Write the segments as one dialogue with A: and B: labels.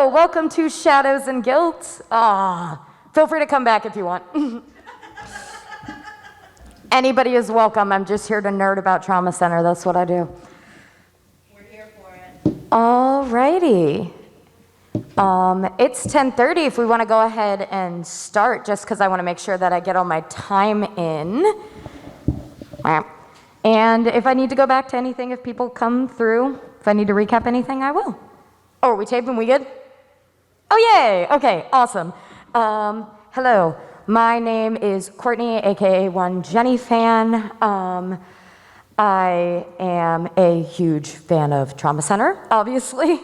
A: Hello, welcome to Shadows and Guilt. Feel free to come back if you want. Anybody is welcome. I'm just here to nerd about Trauma Center. That's what I do.
B: We're here for it.
A: Alrighty. It's 10:30 if we want to go ahead and start, just because I want to make sure that I get all my time in. And if I need to go back to anything, if people come through, if I need to recap anything, I will. Oh, are we taping? We good? Oh, yay! Okay, awesome. Hello, my name is Courtney, a.k.a. One Jenny fan. I am a huge fan of Trauma Center, obviously.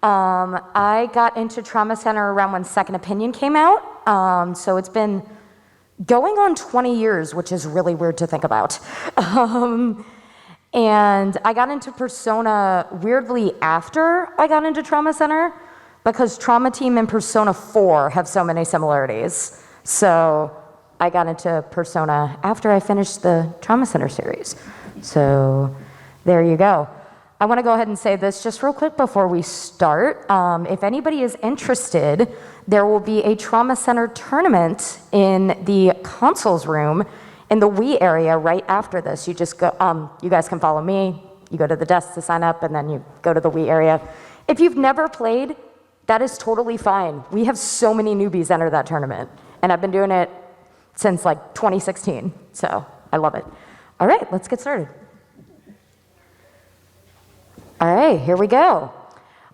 A: I got into Trauma Center around when Second Opinion came out, so it's been going on 20 years, which is really weird to think about. And I got into Persona weirdly after I got into Trauma Center, because Trauma Team and Persona 4 have so many similarities. So I got into Persona after I finished the Trauma Center series. So there you go. I want to go ahead and say this just real quick before we start. If anybody is interested, there will be a Trauma Center tournament in the consoles room in the Wii area right after this. You just go, you guys can follow me, you go to the desk to sign up, and then you go to the Wii area. If you've never played, that is totally fine. We have so many newbies enter that tournament, and I've been doing it since like 2016, so I love it. All right, let's get started. All right, here we go.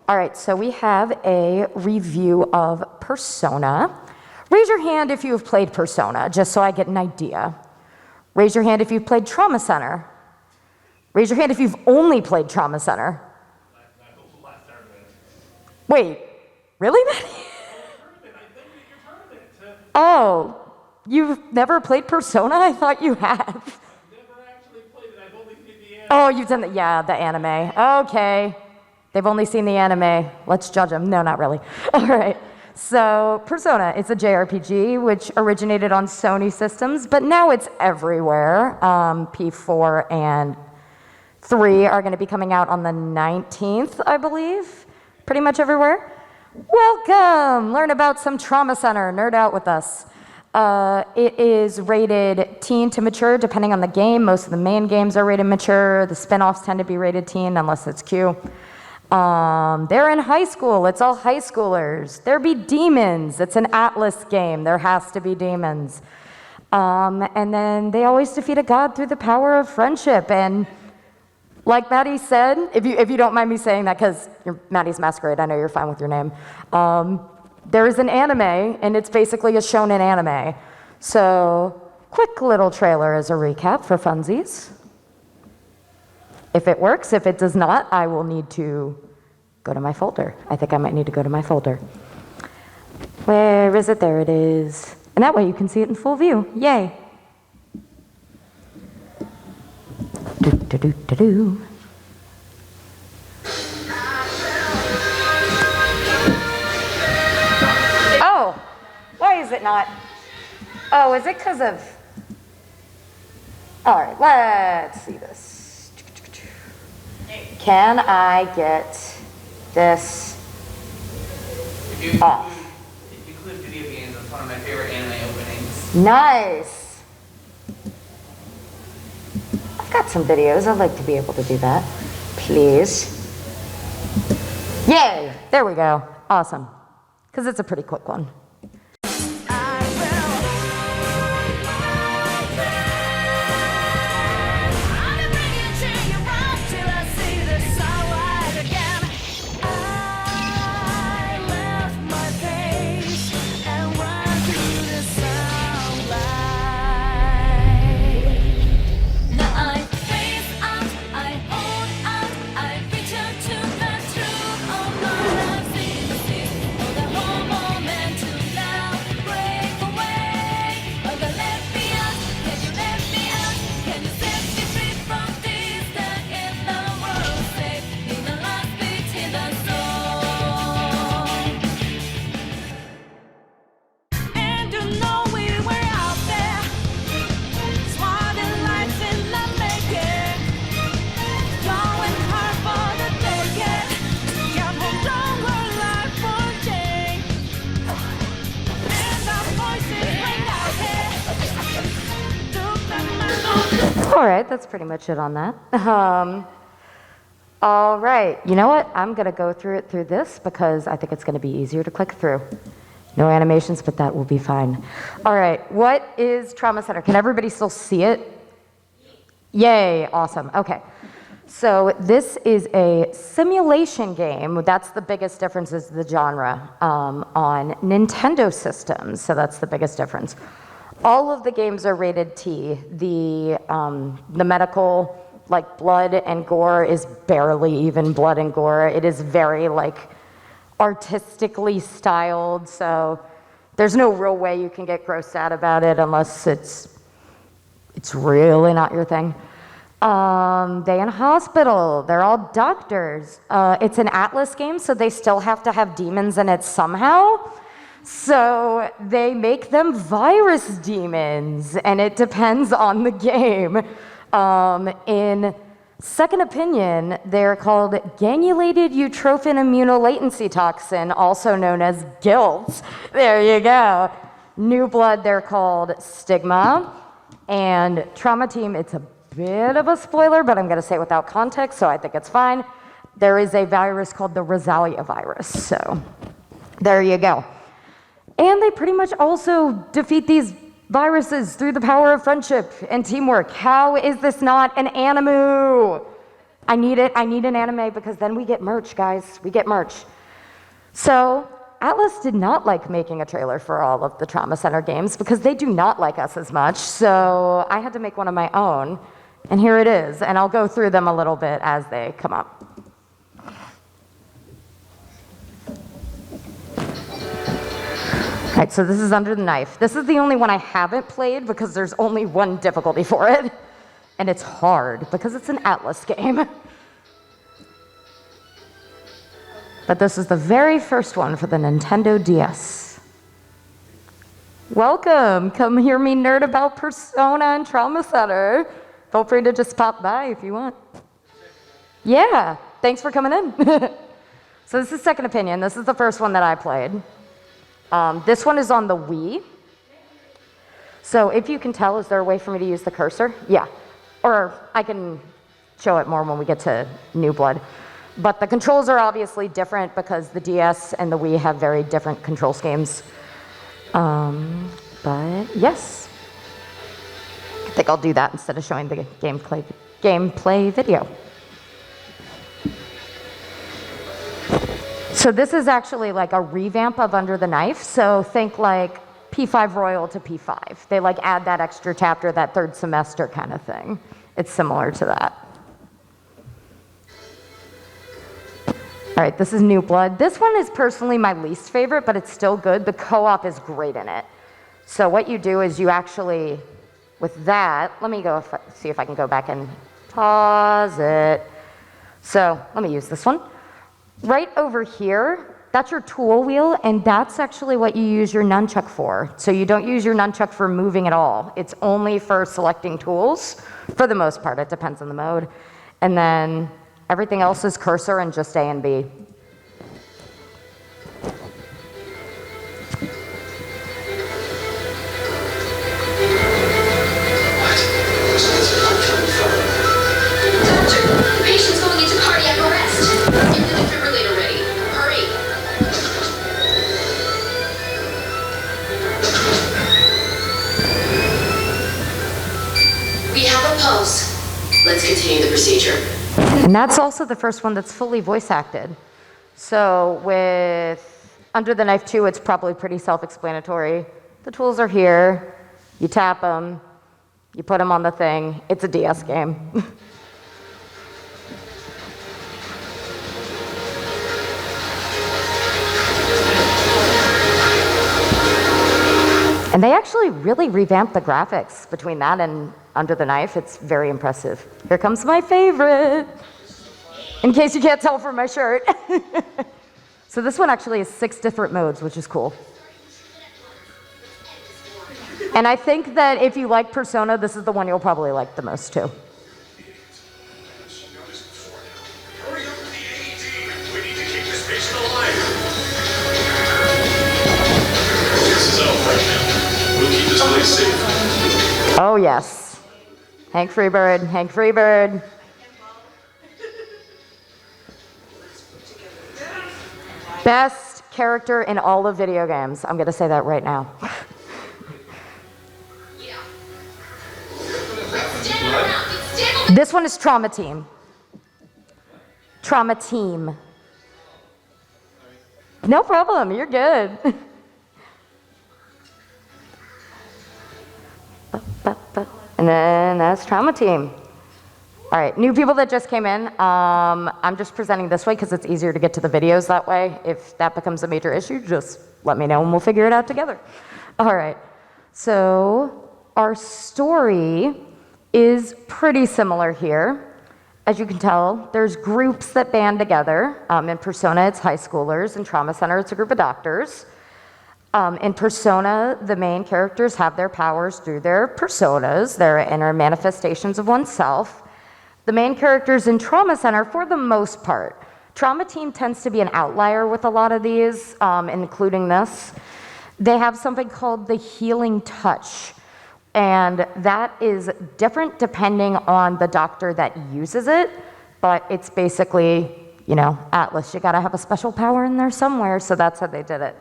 A: All right, so we have a review of Persona. Raise your hand if you have played Persona, just so I get an idea. Raise your hand if you've played Trauma Center. Raise your hand if you've only played Trauma Center. Wait, really, Maddie? Oh, you've never played Persona? I thought you had.
C: I've never actually played it. I've only seen the anime.
A: Oh, you've done the, yeah, the anime. Okay. They've only seen the anime. Let's judge them. No, not really. All right. So, Persona, it's a JRPG which originated on Sony systems, but now it's everywhere. P4 and 3 are going to be coming out on the 19th, I believe. Pretty much everywhere. Welcome! Learn about some Trauma Center. Nerd out with us. It is rated teen to mature, depending on the game. Most of the main games are rated mature. The spin-offs tend to be rated teen, unless it's Q. They're in high school. It's all high schoolers. There be demons. It's an Atlas game. There has to be demons. And then they always defeat a god through the power of friendship. And like Maddie said, if you don't mind me saying that, because you're Maddie's Masquerade, I know you're fine with your name. There is an anime, and it's basically a shonen anime. So, quick little trailer as a recap for funsies. If it works, if it does not, I will need to go to my folder. I think I might need to go to my folder. Where is it? There it is. And that way you can see it in full view. Yay. Do-do-do-do-do. Oh, why is it not? Oh, is it because of... All right, let's see this. Can I get this off?
C: If you include video games, that's one of my favorite anime openings.
A: Nice. I've got some videos. I'd like to be able to do that. Please. Yay! There we go. Awesome. Because it's a pretty quick one.
D: To
A: All right, that's pretty much it on that. All right, you know what? I'm gonna go through this because I think it's gonna be easier to click through. No animations, but that will be fine. All right, what is Trauma Center? Can everybody still see it? Yay, awesome, okay. So this is a simulation game. That's the biggest difference is the genre on Nintendo systems. So that's the biggest difference. All of the games are rated T. The medical, like blood and gore, is barely even blood and gore. It is very like artistically styled. So there's no real way you can get grossed out about it unless it's really not your thing. Day in hospital, they're all doctors. It's an Atlas game, so they still have to have demons in it somehow. So they make them virus demons, and it depends on the game. In Second Opinion, they're called granulated utrophin immunolatency toxin, also known as G.U.I.L.T. There you go. New Blood, they're called Stigma. And Trauma Team, it's a bit of a spoiler, but I'm going to say it without context, so I think it's fine. There is a virus called the Rosalia virus, so there you go. And they pretty much also defeat these viruses through the power of friendship and teamwork. How is this not an anime? I need it. I need an anime because then we get merch, guys. We get merch. So Atlas did not like making a trailer for all of the Trauma Center games because they do not like us as much. So I had to make one of my own. And here it is. And I'll go through them a little bit as they come up. All right, so this is Under the Knife. This is the only one I haven't played because there's only one difficulty for it. And it's hard because it's an Atlas game. But this is the very first one for the Nintendo DS. Welcome. Come hear me nerd about Persona and Trauma Center. Feel free to just pop by if you want. Yeah, thanks for coming in. So this is Second Opinion. This is the first one that I played. This one is on the Wii. So if you can tell, is there a way for me to use the cursor? Yeah. Or I can show it more when we get to New Blood. But the controls are obviously different because the DS and the Wii have very different control schemes. But yes. I think I'll do that instead of showing the gameplay video. So this is actually like a revamp of Under the Knife. So think like P5 Royal to P5. They like add that extra chapter, that third semester kind of thing. It's similar to that. All right, this is New Blood. This one is personally my least favorite, but it's still good. The co-op is great in it. So what you do is you actually, with that, let me go see if I can go back and pause it. So let me use this one. Right over here, that's your tool wheel, and that's actually what you use your nunchuck for. So you don't use your nunchuck for moving at all. It's only for selecting tools, for the most part. It depends on the mode. And then everything else is cursor and just A and B.
D: Doctor, patient's going into cardiac arrest. Get the defibrillator ready. Hurry. We have a pulse. Let's continue the procedure.
A: And that's also the first one that's fully voice acted. So with Under the Knife 2, it's probably pretty self-explanatory. The tools are here. You tap them. You put them on the thing. It's a DS game. And they actually really revamped the graphics between that and Under the Knife. It's very impressive. Here comes my favorite, in case you can't tell from my shirt. So this one actually has 6 different modes, which is cool. And I think that if you like Persona, this is the one you'll probably like the most too.
E: Hurry up with the AED. We need to keep this patient alive. This is out right now. We'll keep this place safe.
A: Oh yes. Hank Freebird, Hank Freebird. Best character in all of video games. I'm gonna say that right now.
D: Yeah. Stand around. Stand.
A: This one is Trauma Team. Trauma Team. No problem, you're good. And then that's Trauma Team. All right, new people that just came in, I'm just presenting this way because it's easier to get to the videos that way. If that becomes a major issue, just let me know and we'll figure it out together. All right, so our story is pretty similar here. As you can tell, there's groups that band together. In Persona, it's high schoolers. In Trauma Center, it's a group of doctors. In Persona, the main characters have their powers through their personas, their inner manifestations of oneself. The main characters in Trauma Center, for the most part, Trauma Team tends to be an outlier with a lot of these, including this. They have something called the healing touch, and that is different depending on the doctor that uses it, but it's basically, you know, Atlas, you gotta have a special power in there somewhere, so that's how they did it.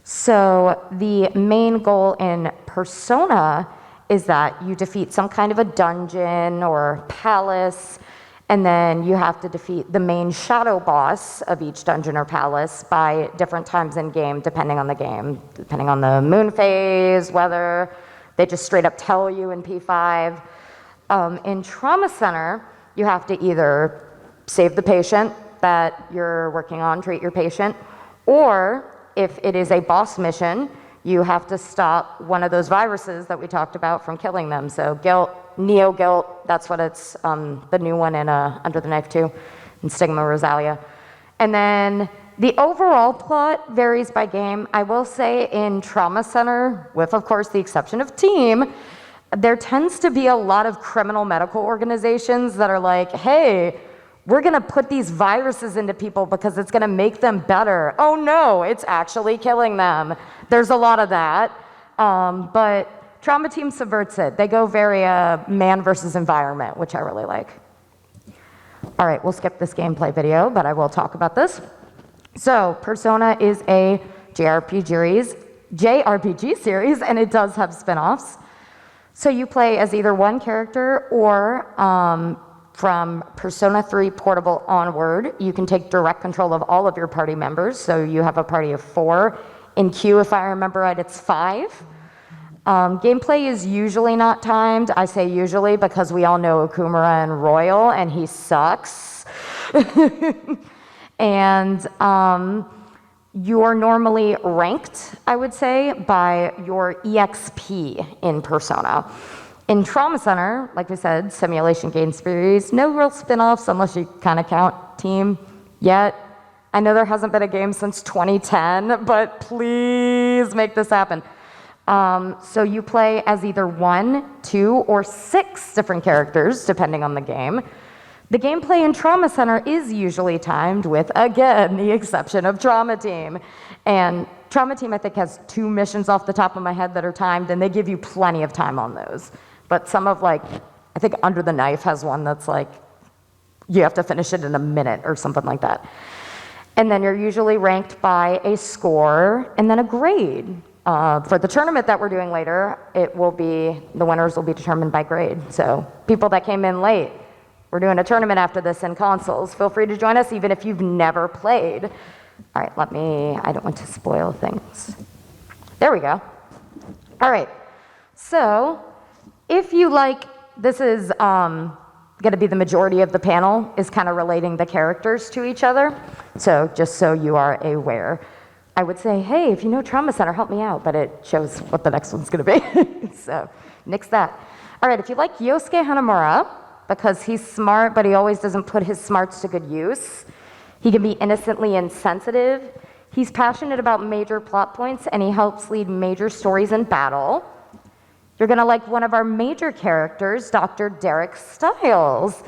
A: So the main goal in Persona is that you defeat some kind of a dungeon or palace, and then you have to defeat the main shadow boss of each dungeon or palace by different times in game, depending on the game, depending on the moon phase, weather. They just straight up tell you in P5. In Trauma Center, you have to either save the patient that you're working on, treat your patient, or if it is a boss mission, you have to stop one of those viruses that we talked about from killing them. So G.U.I.L.T, Neo-G.U.I.L.T, that's what it's, the new one in Under the Knife 2, in Stigma Rosalia. And then the overall plot varies by game. I will say in Trauma Center, with of course the exception of Team, there tends to be a lot of criminal medical organizations that are like, hey, we're gonna put these viruses into people because it's gonna make them better. Oh no, it's actually killing them. There's a lot of that, but Trauma Team subverts it. They go very man versus environment, which I really like. All right, we'll skip this gameplay video, but I will talk about this. So Persona is a JRPG series, and it does have spin-offs. So you play as either one character or from Persona 3 Portable onward, you can take direct control of all of your party members. So you have a party of 4. In Q, if I remember right, it's 5. Gameplay is usually not timed. I say usually because we all know Okumura and Royal, and he sucks. And you're normally ranked, I would say, by your EXP in Persona. In Trauma Center, like we said, simulation game series, no real spin-offs unless you kind of count Team yet. I know there hasn't been a game since 2010, but please make this happen. So you play as either 1, 2, or 6 different characters, depending on the game. The gameplay in Trauma Center is usually timed with, again, the exception of Trauma Team. And Trauma Team, I think, has 2 missions off the top of my head that are timed, and they give you plenty of time on those. But some of, like, I think Under the Knife has one that's like, you have to finish it in a minute or something like that. And then you're usually ranked by a score and then a grade. For the tournament that we're doing later, it will be, the winners will be determined by grade. So people that came in late, we're doing a tournament after this in consoles. Feel free to join us even if you've never played. All right, I don't want to spoil things. There we go. All right, so if you like, this is gonna be the majority of the panel, is kind of relating the characters to each other. So just so you are aware. I would say, hey, if you know Trauma Center, help me out, but it shows what the next one's gonna be. So nix that. All right, if you like Yosuke Hanamura, because he's smart, but he always doesn't put his smarts to good use. He can be innocently insensitive. He's passionate about major plot points, and he helps lead major stories in battle. You're gonna like one of our major characters, Dr. Derek Stiles.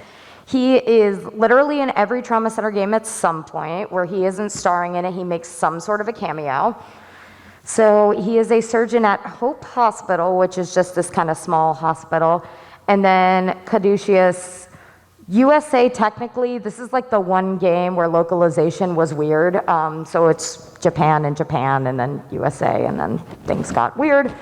A: He is literally in every Trauma Center game at some point. Where he isn't starring in it, he makes some sort of a cameo. So he is a surgeon at Hope Hospital, which is just this kind of small hospital. And then Caduceus, USA technically, this is like the one game where localization was weird. So it's Japan and Japan and then USA and then things got weird.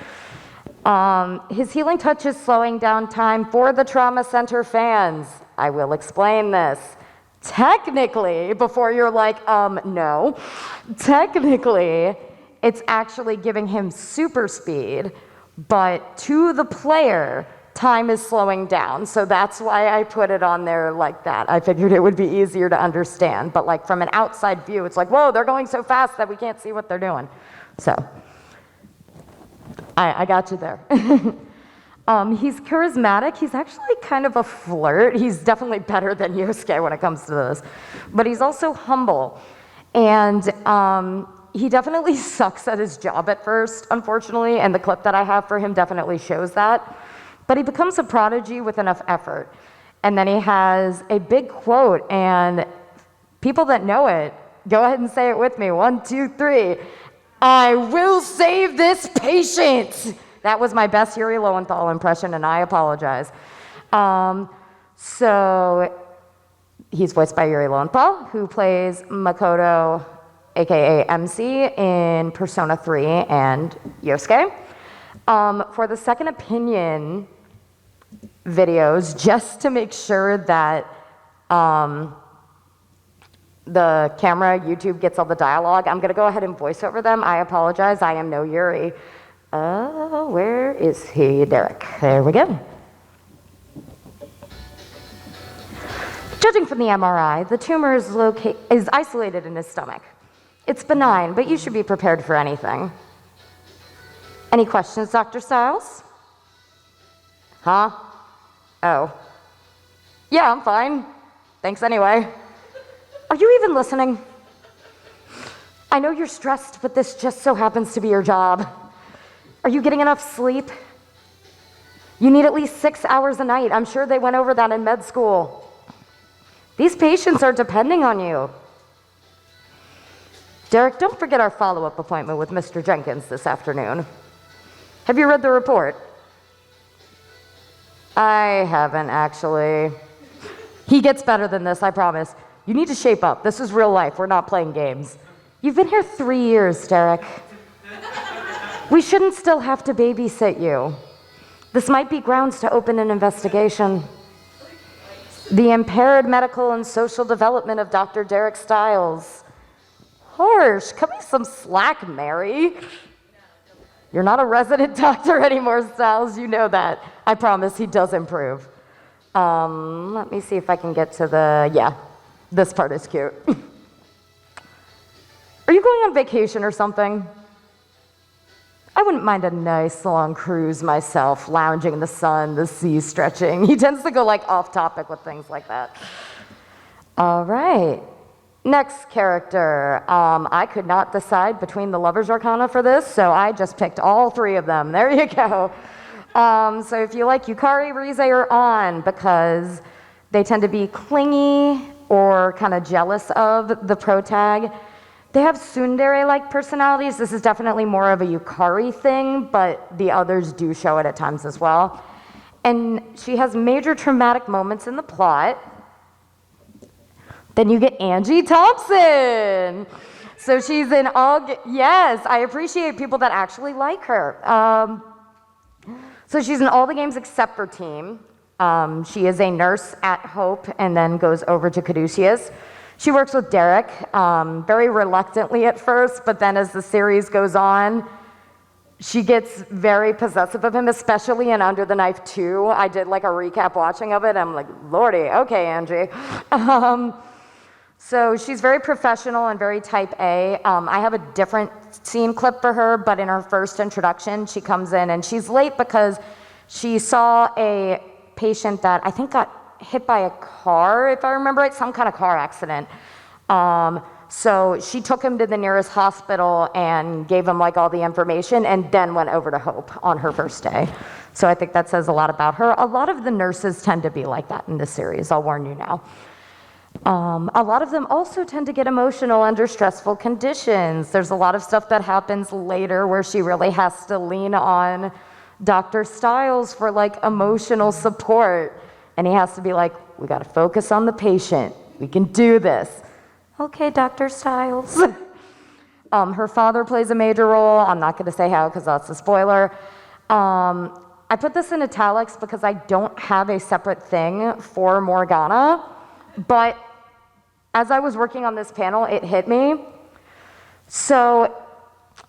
A: His healing touch is slowing down time for the Trauma Center fans. I will explain this. Technically, before you're like, no. Technically, it's actually giving him super speed, but to the player, time is slowing down. So that's why I put it on there like that. I figured it would be easier to understand. But like from an outside view, it's like, whoa, they're going so fast that we can't see what they're doing. So I got you there. He's charismatic. He's actually kind of a flirt. He's definitely better than Yosuke when it comes to this. But he's also humble. And he definitely sucks at his job at first, unfortunately. And the clip that I have for him definitely shows that. But he becomes a prodigy with enough effort. And then he has a big quote. And people that know it, go ahead and say it with me. 1, 2, 3. I will save this patient. That was my best Yuri Lowenthal impression, and I apologize. So he's voiced by Yuri Lowenthal, who plays Makoto, a.k.a. MC, in Persona 3 and Yosuke. For the second opinion videos, just to make sure that the camera, YouTube gets all the dialogue, I'm gonna go ahead and voice over them. I apologize, I am no Yuri. Where is he? Derek. There we go. Judging from the MRI, the tumor is isolated in his stomach. It's benign, but you should be prepared for anything. Any questions, Dr. Stiles? Huh? Oh. Yeah, I'm fine. Thanks anyway. Are you even listening? I know you're stressed, but this just so happens to be your job. Are you getting enough sleep? You need at least 6 hours a night. I'm sure they went over that in med school. These patients are depending on you. Derek, don't forget our follow-up appointment with Mr. Jenkins this afternoon. Have you read the report? I haven't, actually. He gets better than this, I promise. You need to shape up. This is real life. We're not playing games. You've been here 3 years, Derek. We shouldn't still have to babysit you. This might be grounds to open an investigation. The impaired medical and social development of Dr. Derek Stiles. Harsh, cut me some slack, Mary. You're not a resident doctor anymore, Stiles, you know that. I promise he does improve. Let me see if I can get to yeah, this part is cute. Are you going on vacation or something? I wouldn't mind a nice long cruise myself, lounging in the sun, the sea stretching. He tends to go like off topic with things like that. All right, next character. I could not decide between the Lover's Arcana for this, so I just picked all 3 of them. There you go. So if you like Yukari, Rize, or On, because they tend to be clingy or kind of jealous of the protag. They have tsundere-like personalities. This is definitely more of a Yukari thing, but the others do show it at times as well. And she has major traumatic moments in the plot. Then you get Angie Thompson. So she's in all, yes, I appreciate people that actually like her. So she's in all the games except for Team. She is a nurse at Hope and then goes over to Caduceus. She works with Derek, very reluctantly at first, but then as the series goes on, she gets very possessive of him, especially in Under the Knife 2. I did like a recap watching of it. I'm like, lordy, okay, Angie. So she's very professional and very type A. I have a different scene clip for her, but in her first introduction, she comes in and she's late because she saw a patient that I think got hit by a car, if I remember right, some kind of car accident. So she took him to the nearest hospital and gave him like all the information and then went over to Hope on her first day. So I think that says a lot about her. A lot of the nurses tend to be like that in this series, I'll warn you now. A lot of them also tend to get emotional under stressful conditions. There's a lot of stuff that happens later where she really has to lean on Dr. Styles for like emotional support. And he has to be like, we got to focus on the patient. We can do this. Okay, Dr. Styles. Her father plays a major role. I'm not going to say how because that's a spoiler. I put this in italics because I don't have a separate thing for Morgana. But as I was working on this panel, it hit me. So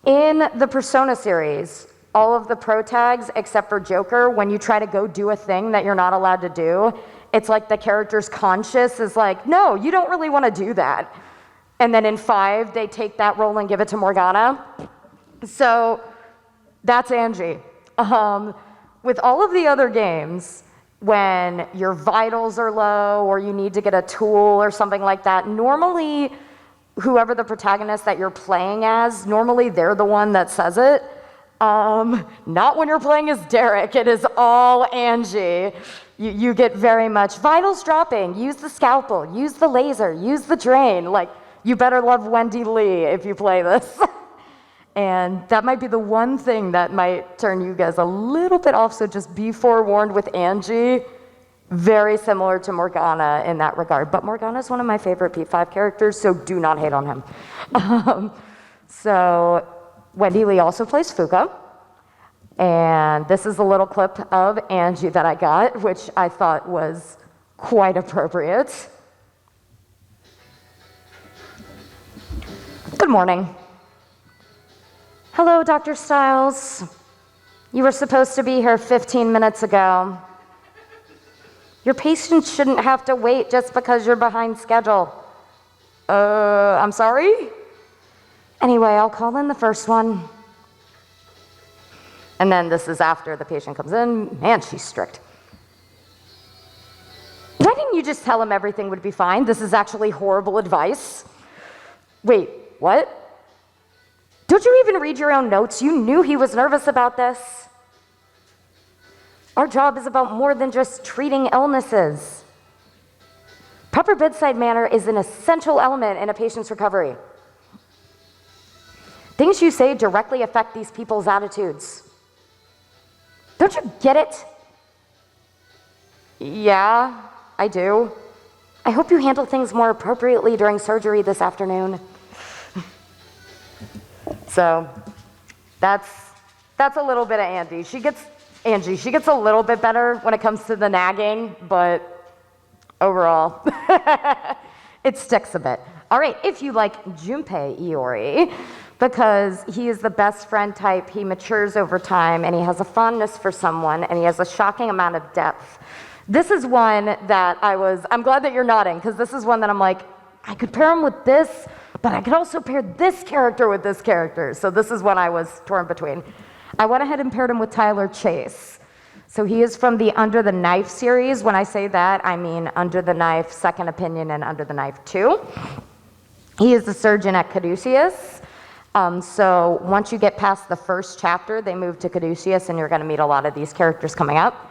A: in the Persona series, all of the pro tags, except for Joker, when you try to go do a thing that you're not allowed to do, it's like the character's conscious is like, no, you don't really want to do that. And then in 5, they take that role and give it to Morgana. So that's Angie. With all of the other games, when your vitals are low or you need to get a tool or something like that, normally whoever the protagonist that you're playing as, normally they're the one that says it. Not when you're playing as Derek, it is all Angie. You get very much, vitals dropping, use the scalpel, use the laser, use the drain. Like, you better love Wendy Lee if you play this. And that might be the one thing that might turn you guys a little bit off, so just be forewarned with Angie. Very similar to Morgana in that regard. But Morgana is one of my favorite P5 characters, so do not hate on him. So Wendy Lee also plays Fuka. And this is a little clip of Angie that I got, which I thought was quite appropriate. Good morning. Hello, Dr. Styles. You were supposed to be here 15 minutes ago. Your patients shouldn't have to wait just because you're behind schedule. I'm sorry? Anyway, I'll call in the first one. And then this is after the patient comes in. Man, she's strict. Why didn't you just tell him everything would be fine? This is actually horrible advice. Wait, what? Don't you even read your own notes? You knew he was nervous about this. Our job is about more than just treating illnesses. Proper bedside manner is an essential element in a patient's recovery. Things you say directly affect these people's attitudes. Don't you get it? Yeah, I do. I hope you handle things more appropriately during surgery this afternoon. So that's a little bit of Angie. She gets a little bit better when it comes to the nagging, but overall, it sticks a bit. All right, if you like Junpei Iori, because he is the best friend type, he matures over time, and he has a fondness for someone, and he has a shocking amount of depth. This is one that I'm glad that you're nodding, because this is one that I'm like, I could pair him with this, but I could also pair this character with this character. So this is one I was torn between. I went ahead and paired him with Tyler Chase. So he is from the Under the Knife series. When I say that, I mean Under the Knife, Second Opinion, and Under the Knife 2. He is the surgeon at Caduceus. So once you get past the first chapter, they move to Caduceus, and you're going to meet a lot of these characters coming up.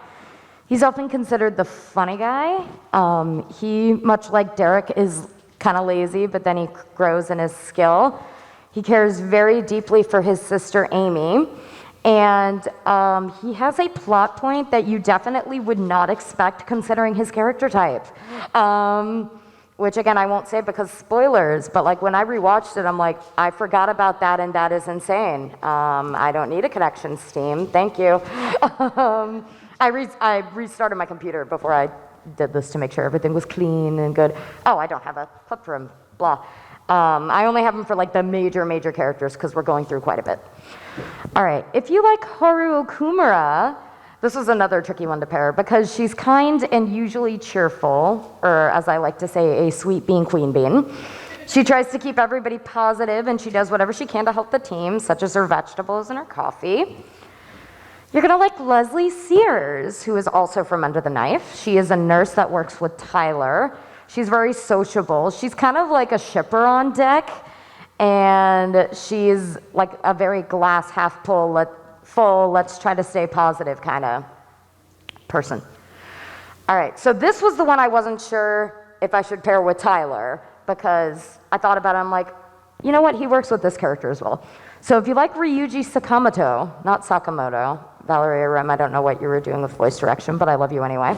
A: He's often considered the funny guy. He, much like Derek, is kind of lazy, but then he grows in his skill. He cares very deeply for his sister Amy, and he has a plot point that you definitely would not expect considering his character type. Which again, I won't say because spoilers, but like when I rewatched it, I'm like, I forgot about that, and that is insane. I don't need a connection, Steam, thank you. I restarted my computer before I did this to make sure everything was clean and good. Oh, I don't have a clip for him, blah. I only have them for like the major characters because we're going through quite a bit. All right, if you like Haru Okumura, this was another tricky one to pair because she's kind and usually cheerful, or as I like to say, a sweet bean, queen bean. She tries to keep everybody positive and she does whatever she can to help the team, such as her vegetables and her coffee. You're gonna like Leslie Sears, who is also from Under the Knife. She is a nurse that works with Tyler. She's very sociable. She's kind of like a shipper on deck, and she's like a very glass half full, let's try to stay positive kind of person. All right, so this was the one I wasn't sure if I should pair with Tyler, because I thought about it, I'm like, you know what? He works with this character as well. So if you like Ryuji Sakamoto, not Sakamoto, Valeria Rim, I don't know what you were doing with voice direction, but I love you anyway.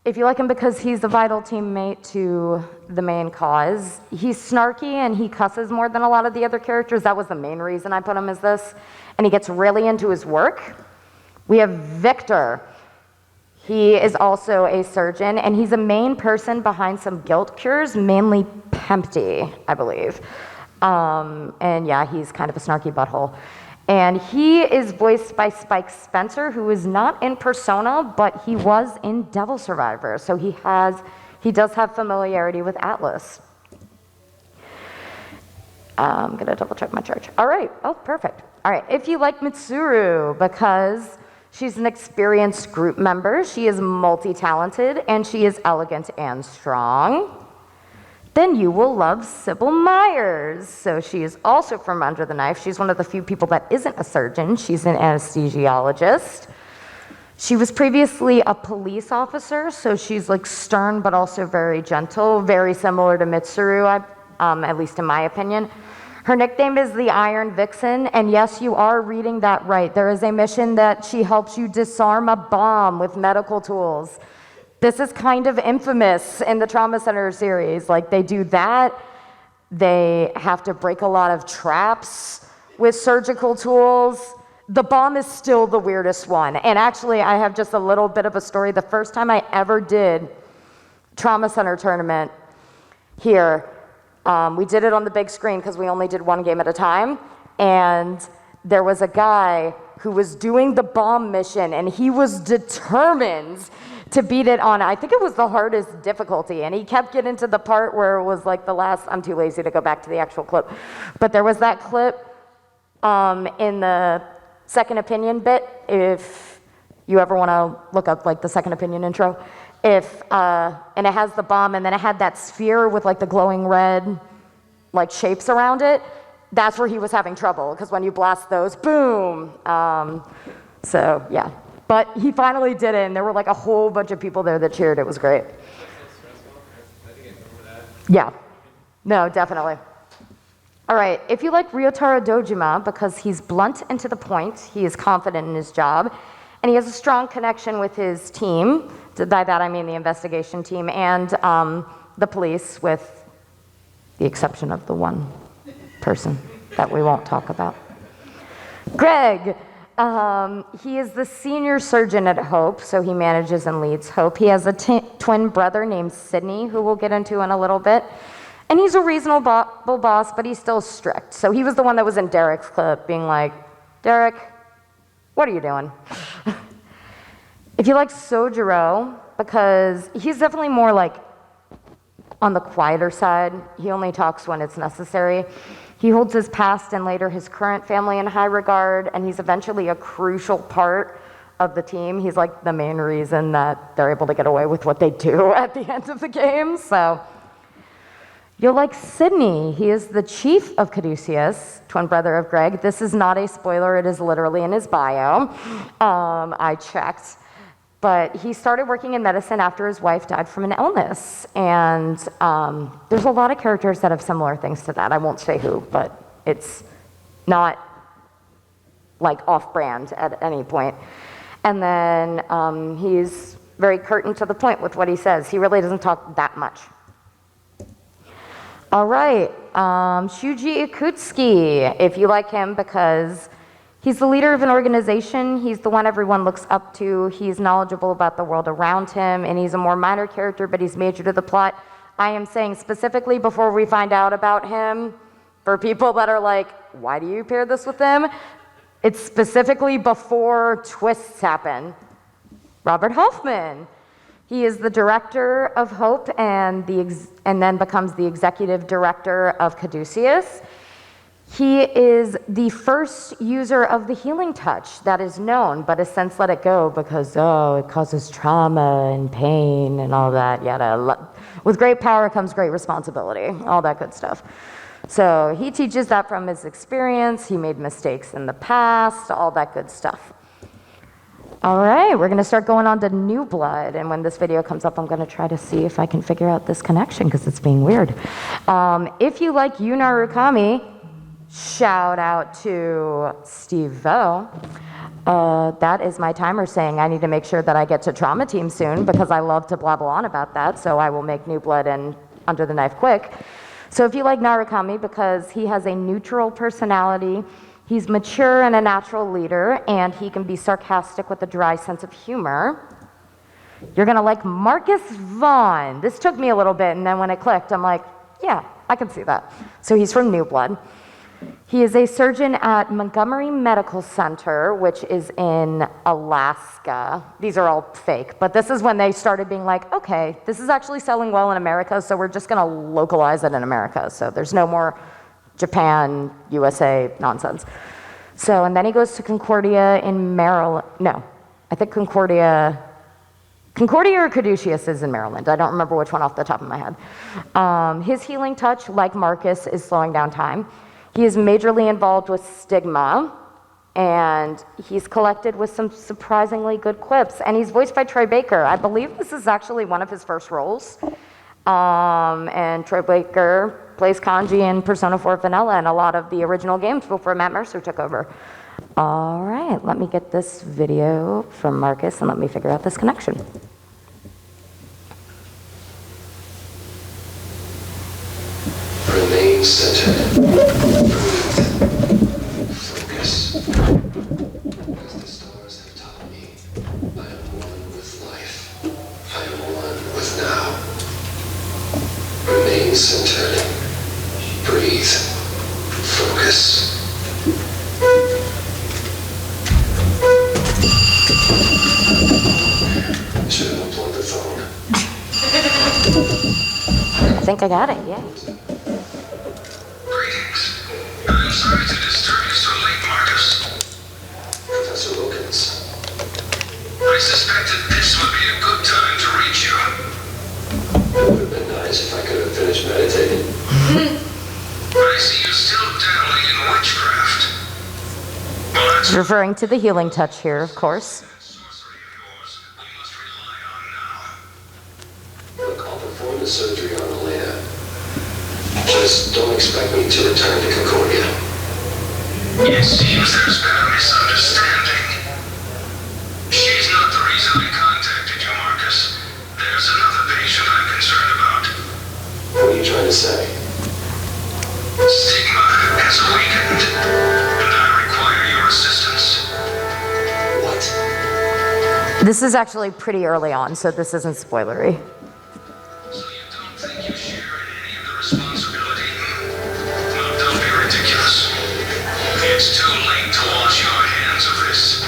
A: If you like him because he's a vital teammate to the main cause, he's snarky and he cusses more than a lot of the other characters. That was the main reason I put him as this. And he gets really into his work. We have Victor. He is also a surgeon, and he's a main person behind some guilt cures, mainly Pempty, I believe. And yeah, he's kind of a snarky butthole. And he is voiced by Spike Spencer, who is not in Persona, but he was in Devil Survivor. So he does have familiarity with Atlas. I'm gonna double check my charge. All right, oh, perfect. All right, if you like Mitsuru, because she's an experienced group member, she is multi-talented, and she is elegant and strong, then you will love Sybil Myers. So she is also from Under the Knife. She's one of the few people that isn't a surgeon. She's an anesthesiologist. She was previously a police officer, so she's like stern but also very gentle, very similar to Mitsuru, at least in my opinion. Her nickname is the Iron Vixen, and yes, you are reading that right. There is a mission that she helps you disarm a bomb with medical tools. This is kind of infamous in the Trauma Center series. Like, they do that. They have to break a lot of traps with surgical tools. The bomb is still the weirdest one. And actually, I have just a little bit of a story. The first time I ever did Trauma Center tournament here, we did it on the big screen because we only did one game at a time. And there was a guy who was doing the bomb mission, and he was determined to beat it on, I think it was the hardest difficulty, and he kept getting to the part where it was like the last, I'm too lazy to go back to the actual clip, but there was that clip in the second opinion bit, if you ever want to look up like the second opinion intro, and it has the bomb, and then it had that sphere with like the glowing red like shapes around it. That's where he was having trouble, because when you blast those, boom. So yeah. But he finally did it, and there were like a whole bunch of people there that cheered. It was great. Yeah. No, definitely. All right. If you like Ryotaro Dojima, because he's blunt and to the point, he is confident in his job, and he has a strong connection with his team. By that I mean the investigation team and the police, with the exception of the one person that we won't talk about. Greg. He is the senior surgeon at Hope, so he manages and leads Hope. He has a twin brother named Sydney, who we'll get into in a little bit. And he's a reasonable boss, but he's still strict. So he was the one that was in Derek's clip, being like, Derek, what are you doing? If you like Sojiro, because he's definitely more like on the quieter side. He only talks when it's necessary. He holds his past and later his current family in high regard, and he's eventually a crucial part of the team. He's like the main reason that they're able to get away with what they do at the end of the game. So you'll like Sydney. He is the chief of Caduceus, twin brother of Greg. This is not a spoiler. It is literally in his bio. I checked. But he started working in medicine after his wife died from an illness. And there's a lot of characters that have similar things to that. I won't say who, but it's not like off-brand at any point. And then he's very curt and to the point with what he says. He really doesn't talk that much. All right, Shuji Ikutsuki, if you like him, because he's the leader of an organization. He's the one everyone looks up to. He's knowledgeable about the world around him, and he's a more minor character, but he's major to the plot. I am saying specifically before we find out about him, for people that are like, why do you pair this with him? It's specifically before twists happen. Robert Hoffman. He is the director of Hope and then becomes the executive director of Caduceus. He is the first user of the healing touch that is known, but has since let it go because, it causes trauma and pain and all that. With great power comes great responsibility, all that good stuff. So he teaches that from his experience. He made mistakes in the past, all that good stuff. All right, we're gonna start going on to New Blood, and when this video comes up, I'm gonna try to see if I can figure out this connection, because it's being weird. If you like Yu Narukami, shout out to Steve Vo. That is my timer saying I need to make sure that I get to Trauma Team soon, because I love to blabble on about that, so I will make New Blood and Under the Knife quick. So if you like Narukami, because he has a neutral personality, he's mature and a natural leader, and he can be sarcastic with a dry sense of humor, you're gonna like Marcus Vaughn. This took me a little bit, and then when it clicked, I'm like, yeah, I can see that. So he's from New Blood. He is a surgeon at Montgomery Medical Center, which is in Alaska. These are all fake, but this is when they started being like, okay, this is actually selling well in America, so we're just gonna localize it in America. So there's no more Japan, USA nonsense. So, and then he goes to Concordia in Maryland. No, I think Concordia or Caduceus is in Maryland. I don't remember which one off the top of my head. His healing touch, like Marcus, is slowing down time. He is majorly involved with stigma, and he's collected with some surprisingly good quips. And he's voiced by Troy Baker. I believe this is actually one of his first roles. And Troy Baker plays Kanji in Persona 4 Vanilla and a lot of the original games before Matt Mercer took over. All right, let me get this video from Marcus and let me figure out this connection.
F: Remain centered. Breathe. Focus. As the stars have taught me, I am one with life. I am one with now. Remain centered. Breathe. Focus. Should have unplugged the phone.
A: I think I got it, yeah.
E: Greetings. I'm sorry to disturb you so late, Marcus.
F: Professor Wilkins.
E: I suspected this would be a good time to reach you.
F: It would have been nice if I could have finished meditating.
E: I see you still dabbling in witchcraft. Well, that's
A: He's referring to the healing touch here, of course.
E: that sorcery of yours we must rely on now.
F: Look, I'll perform the surgery on Elena. Just don't expect me to return to Concordia.
E: It seems there's been a misunderstanding. She's not the reason I contacted you, Marcus. There's another patient I'm concerned about.
F: What are you trying to say?
E: Stigma has awakened, and I require your assistance.
F: What?
A: This is actually pretty early on, so this isn't spoilery.
E: So you don't think you share in any of the responsibility? Well, don't be ridiculous. It's too late to wash your hands of this.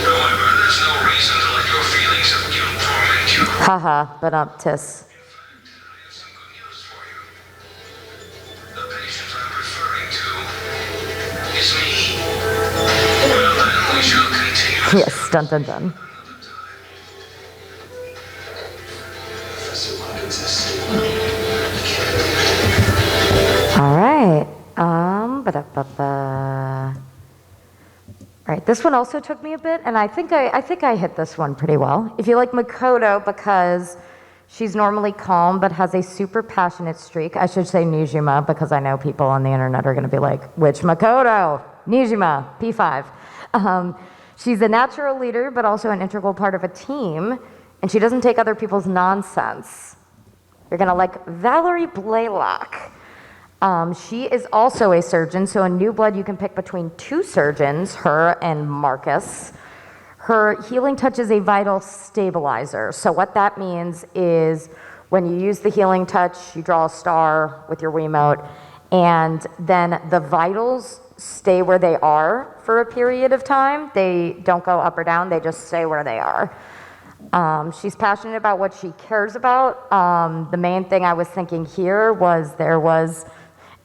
E: However, there's no reason to let your feelings of guilt torment you.
A: Haha, but tis.
E: I have some good news for you. The patient I'm referring to is me. Well, then we shall continue.
A: Yes, dun dun dun.
F: Professor Wilkins has stigma. I can't believe it.
A: All right. Ba-da-ba-ba. All right, this one also took me a bit, and I think I hit this one pretty well. If you like Makoto, because she's normally calm but has a super passionate streak. I should say Nijima, because I know people on the internet are going to be like, which Makoto? Nijima, P5. She's a natural leader, but also an integral part of a team, and she doesn't take other people's nonsense. You're going to like Valerie Blaylock. She is also a surgeon, so in New Blood you can pick between two surgeons, her and Marcus. Her healing touch is a vital stabilizer. So what that means is when you use the healing touch, you draw a star with your Wiimote, and then the vitals stay where they are for a period of time. They don't go up or down, they just stay where they are. She's passionate about what she cares about. The main thing I was thinking here was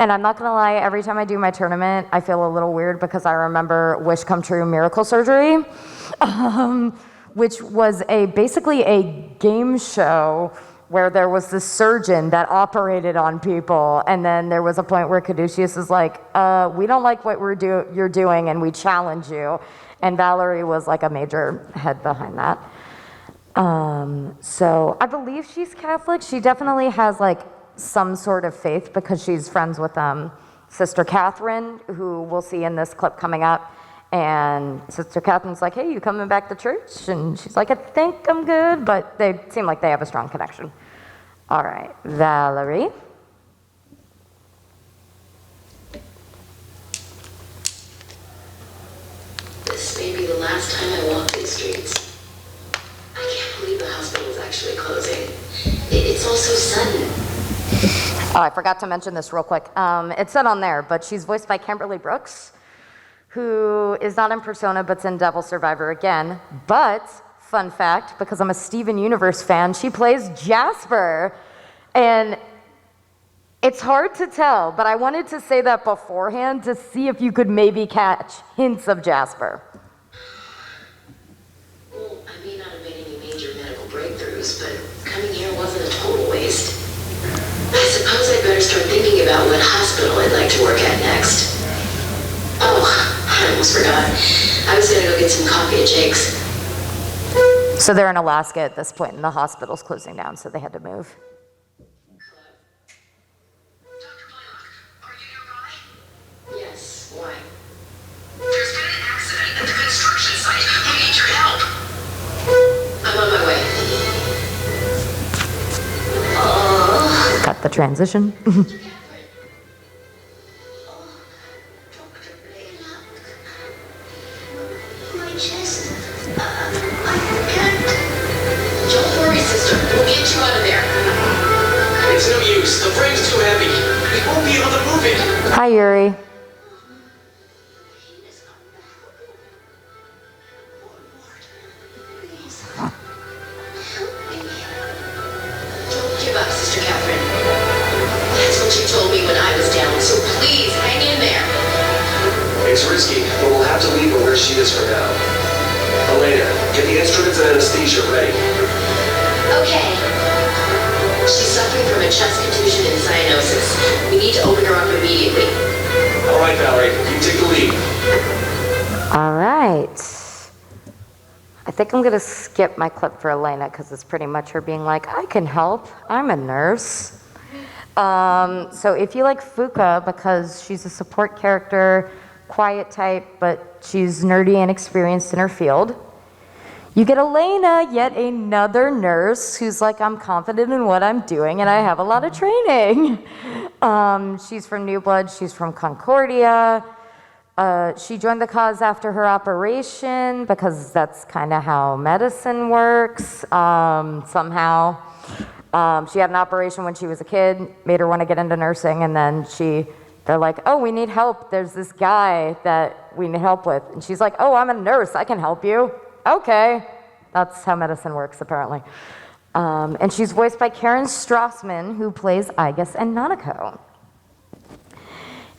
A: and I'm not gonna lie, every time I do my tournament, I feel a little weird because I remember Wish Come True Miracle Surgery, which was basically a game show where there was this surgeon that operated on people, and then there was a point where Caduceus is like, we don't like what you're doing, and we challenge you. And Valerie was like a major head behind that. So I believe she's Catholic. She definitely has like some sort of faith because she's friends with Sister Catherine, who we'll see in this clip coming up. And Sister Catherine's like, hey, you coming back to church? And she's like, I think I'm good, but they seem like they have a strong connection. All right, Valerie.
D: This may be the last time I walk these streets. I can't believe the hospital is actually closing. It's all so sudden.
A: Oh, I forgot to mention this real quick. It said on there, but she's voiced by Kimberly Brooks, who is not in Persona, but's in Devil Survivor again. But, fun fact, because I'm a Steven Universe fan, she plays Jasper. And it's hard to tell, but I wanted to say that beforehand to see if you could maybe catch hints of Jasper.
D: Well, I may not have made any major medical breakthroughs, but coming here wasn't a total waste. I suppose I'd better start thinking about what hospital I'd like to work at next. Oh, I almost forgot. I was gonna go get some coffee at Jake's.
A: So they're in Alaska at this point, and the hospital's closing down, so they had to move.
D: Dr. Blaylock, are you nearby? Yes, why?
E: There's been an accident at the construction site. We need your help.
D: I'm on my way.
A: Cut the transition.
D: Dr. Catherine. Oh, Dr. Blaylock. My chest. I can't. Don't worry, sister. We'll get you out of there.
E: It's no use. The frame's too heavy. We won't be able to move it.
A: Hi, Yuri.
D: Don't give up, Sister Catherine. That's what you told me when I was down, so please hang in there.
F: It's risky, but we'll have to leave her where she is for now. Elena, get the instruments and anesthesia ready.
D: Okay. She's suffering from a chest contusion and cyanosis. We need to open her up immediately.
F: All right, Valerie, you take the lead.
A: All right. I think I'm going to skip my clip for Elena because it's pretty much her being like, I can help. I'm a nurse. So if you like Fuka, because she's a support character, quiet type, but she's nerdy and experienced in her field, you get Elena, yet another nurse who's like, I'm confident in what I'm doing and I have a lot of training. She's from New Blood. She's from Concordia. She joined the cause after her operation because that's kind of how medicine works. Somehow, she had an operation when she was a kid, made her want to get into nursing, and then they're like, oh, we need help. There's this guy that we need help with. And she's like, oh, I'm a nurse. I can help you. Okay. That's how medicine works, apparently. And she's voiced by Karen Strassman, who plays Aigis and Nanako.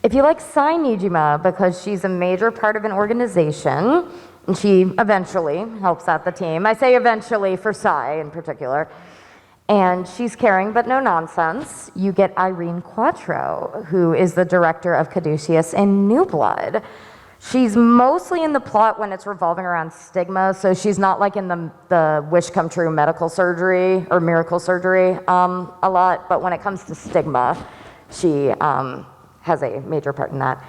A: If you like Sai Nijima, because she's a major part of an organization, and she eventually helps out the team. I say eventually for Sai in particular. And she's caring but no nonsense. You get Irene Quattro, who is the director of Caduceus in New Blood. She's mostly in the plot when it's revolving around stigma, so she's not like in the wish come true medical surgery or miracle surgery a lot, but when it comes to stigma, she has a major part in that.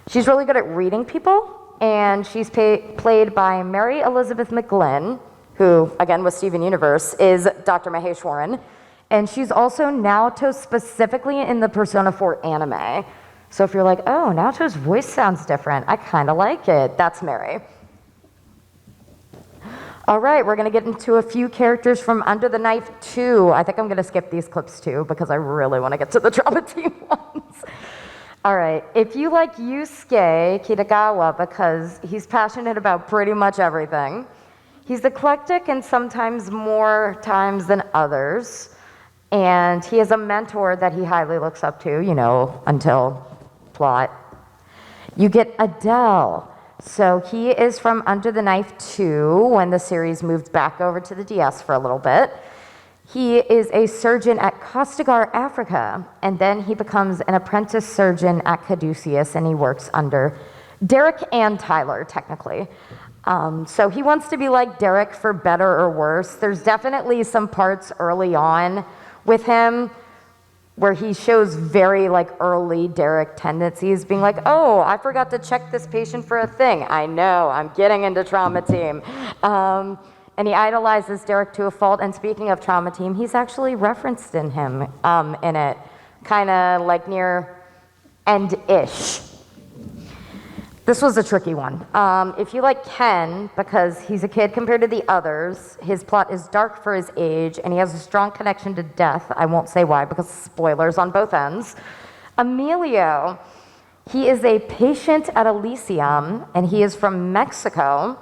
A: She's really good at reading people, and she's played by Mary Elizabeth McGlynn, who, again, with Steven Universe, is Dr. Maheshwaran. And she's also Naoto specifically in the Persona 4 anime. So if you're like, oh, Naoto's voice sounds different, I kind of like it, that's Mary. All right, we're going to get into a few characters from Under the Knife 2. I think I'm going to skip these clips too because I really want to get to the drama team ones. All right, if you like Yusuke Kitagawa because he's passionate about pretty much everything, he's eclectic and sometimes more times than others, and he has a mentor that he highly looks up to, you know, until plot. You get Adele. So he is from Under the Knife 2 when the series moved back over to the DS for a little bit. He is a surgeon at Costigar, Africa, and then he becomes an apprentice surgeon at Caduceus, and he works under Derek and Tyler, technically. So he wants to be like Derek for better or worse. There's definitely some parts early on with him where he shows very like early Derek tendencies, being like, oh, I forgot to check this patient for a thing. I know, I'm getting into trauma team. And he idolizes Derek to a fault. And speaking of trauma team, he's actually referenced in him in it, kind of like near end-ish. This was a tricky one. If you like Ken, because he's a kid compared to the others, his plot is dark for his age, and he has a strong connection to death. I won't say why, because spoilers on both ends. Emilio, he is a patient at Elysium, and he is from Mexico,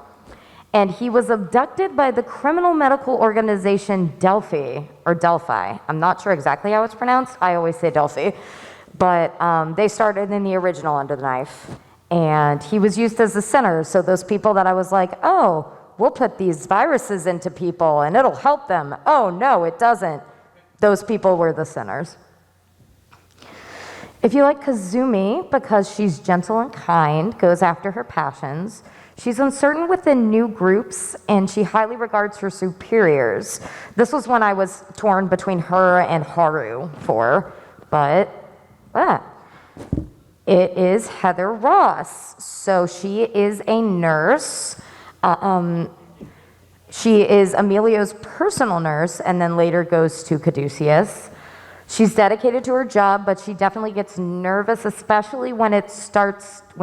A: and he was abducted by the criminal medical organization Delphi. I'm not sure exactly how it's pronounced. I always say Delphi. But they started in the original Under the Knife. And he was used as a center, so those people that I was like, oh, we'll put these viruses into people and it'll help them. Oh, no, it doesn't. Those people were the sinners. If you like Kazumi, because she's gentle and kind, goes after her passions, she's uncertain within new groups, and she highly regards her superiors. This was when I was torn between her and Haru but it is Heather Ross. So she is a nurse. She is Emilio's personal nurse and then later goes to Caduceus. She's dedicated to her job, but she definitely gets nervous, especially when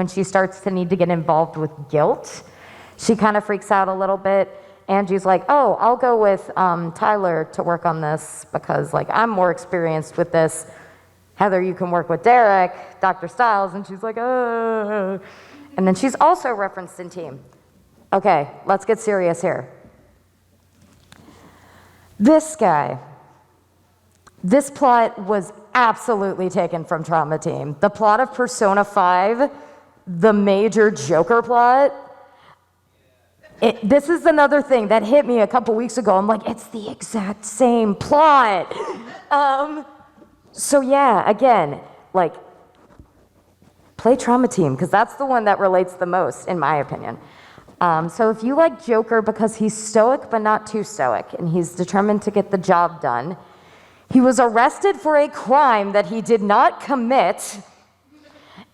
A: she starts to need to get involved with guilt. She kind of freaks out a little bit. Angie's like, oh, I'll go with Tyler to work on this because like I'm more experienced with this. Heather, you can work with Derek, Dr. Stiles, and she's like, oh. And then she's also referenced in team. Okay, let's get serious here. This guy, this plot was absolutely taken from Trauma Team. The plot of Persona 5, the major Joker plot, this is another thing that hit me a couple weeks ago. I'm like, it's the exact same plot. So yeah, again, like, play Trauma Team, because that's the one that relates the most, in my opinion. So if you like Joker because he's stoic but not too stoic, and he's determined to get the job done, he was arrested for a crime that he did not commit,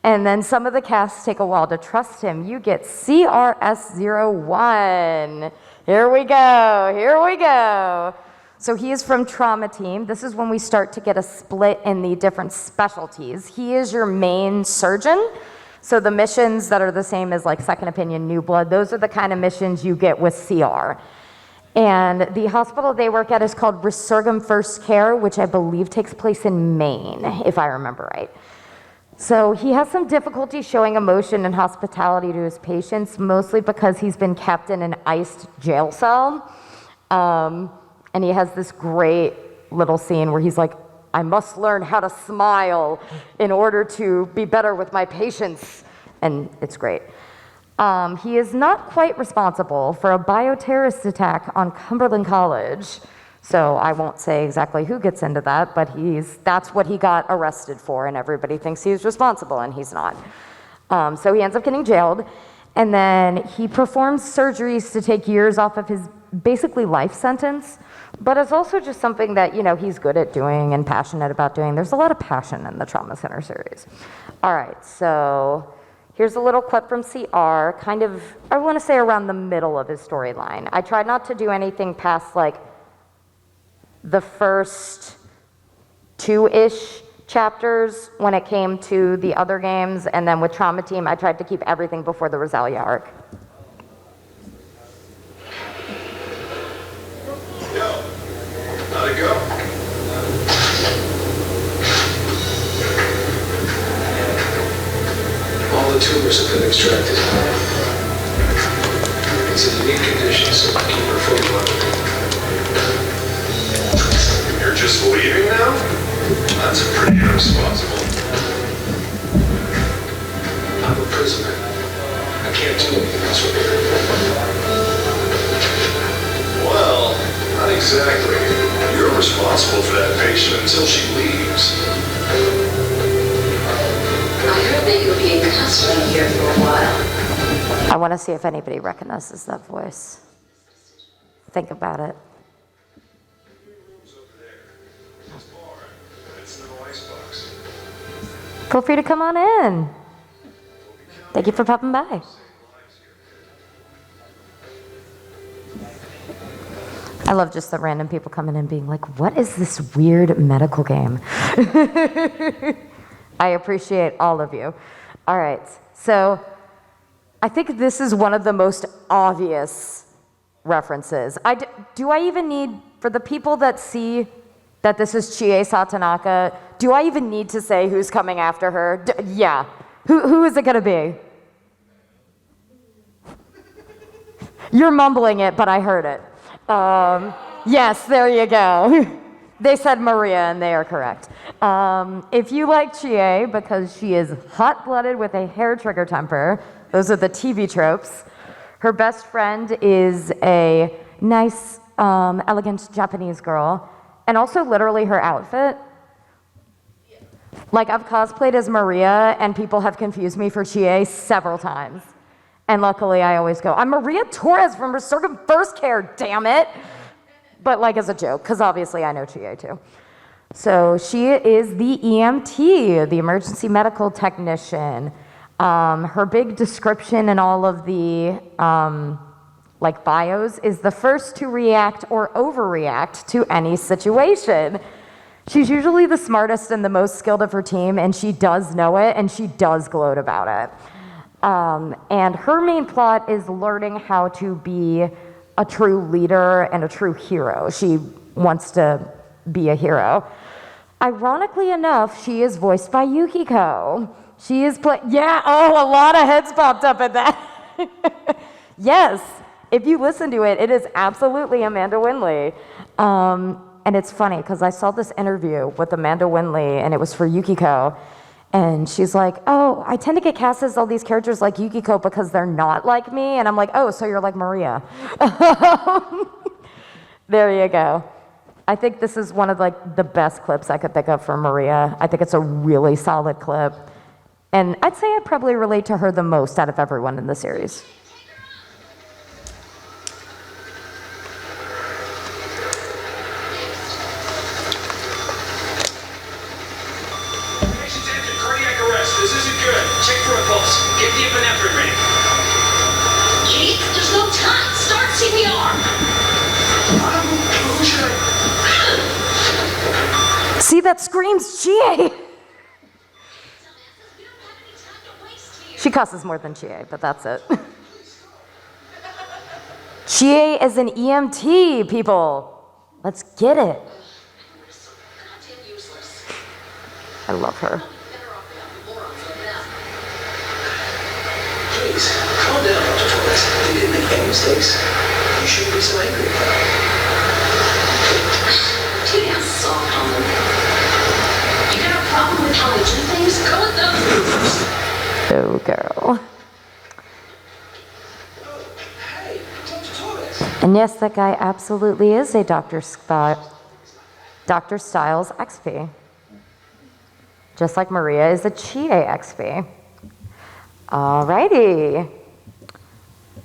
A: and then some of the cast take a while to trust him. You get CRS-01. Here we go. So he is from Trauma Team. This is when we start to get a split in the different specialties. He is your main surgeon. So the missions that are the same as like Second Opinion, New Blood, those are the kind of missions you get with CR. And the hospital they work at is called Resurgam First Care, which I believe takes place in Maine, if I remember right. So he has some difficulty showing emotion and hospitality to his patients, mostly because he's been kept in an iced jail cell. And he has this great little scene where he's like, I must learn how to smile in order to be better with my patients. And it's great. He is not quite responsible for a bioterrorist attack on Cumberland College. So I won't say exactly who gets into that, but that's what he got arrested for, and everybody thinks he's responsible, and he's not. So he ends up getting jailed, and then he performs surgeries to take years off of his basically life sentence, but it's also just something that, you know, he's good at doing and passionate about doing. There's a lot of passion in the Trauma Center series. All right, so here's a little clip from CR, kind of, I want to say around the middle of his storyline. I tried not to do anything past like the first 2-ish chapters when it came to the other games, and then with Trauma Team, I tried to keep everything before the Rosalia arc.
E: How'd it go?
F: All the tumors have been extracted. It's a unique condition, so keep her fully loaded.
E: You're just leaving now? That's pretty irresponsible.
F: I'm a prisoner. I can't do anything else with her.
E: Well, how do you Exactly. You're responsible for that patient until she leaves.
D: I heard that you'll be in custody here for a while.
A: I want to see if anybody recognizes that voice. Think about it.
E: Room's over there. It's bar, but it's no icebox.
A: Feel free to come on in. Thank you for popping by. I love just the random people coming in being like, what is this weird medical game? I appreciate all of you. All right, so I think this is one of the most obvious references. Do I even need, for the people that see that this is Chie Satonaka, do I even need to say who's coming after her? Yeah. Who is it going to be? You're mumbling it, but I heard it. Yes, there you go. They said Maria, and they are correct. If you like Chie, because she is hot-blooded with a hair trigger temper, those are the TV tropes. Her best friend is a nice, elegant Japanese girl, and also literally her outfit. Like, I've cosplayed as Maria, and people have confused me for Chie several times. And luckily, I always go, I'm Maria Torres from Resurgam First Care, damn it! But like as a joke, because obviously I know Chie too. So she is the EMT, the emergency medical technician. Her big description in all of the like bios is the first to react or overreact to any situation. She's usually the smartest and the most skilled of her team, and she does know it, and she does gloat about it. And her main plot is learning how to be a true leader and a true hero. She wants to be a hero. Ironically enough, she is voiced by Yukiko. She is yeah, oh, a lot of heads popped up at that. Yes, if you listen to it, it is absolutely Amanda Winley. And it's funny, because I saw this interview with Amanda Winley, and it was for Yukiko. And she's like, oh, I tend to get cast as all these characters like Yukiko because they're not like me. And I'm like, oh, so you're like Maria. There you go. I think this is one of like the best clips I could think of for Maria. I think it's a really solid clip. And I'd say I probably relate to her the most out of everyone in the series.
E: This isn't good. Check for a pulse. Get the epinephrine ready.
D: Keith, there's no time. Start CPR.
E: Who should I...
A: See, that screams Chie. She cusses more than Chie, but that's it. Chie is an EMT, people. Let's get it. I love her.
F: Please, calm down, Dr. Torres. They didn't make any mistakes. You shouldn't be so angry.
D: Too damn soft on them. You got a problem with how they do things? Go with them.
A: Oh, girl.
F: Hey, Dr. Torres.
A: And yes, that guy absolutely is a Dr. Styles XP. Just like Maria is a Chie XP. Alrighty.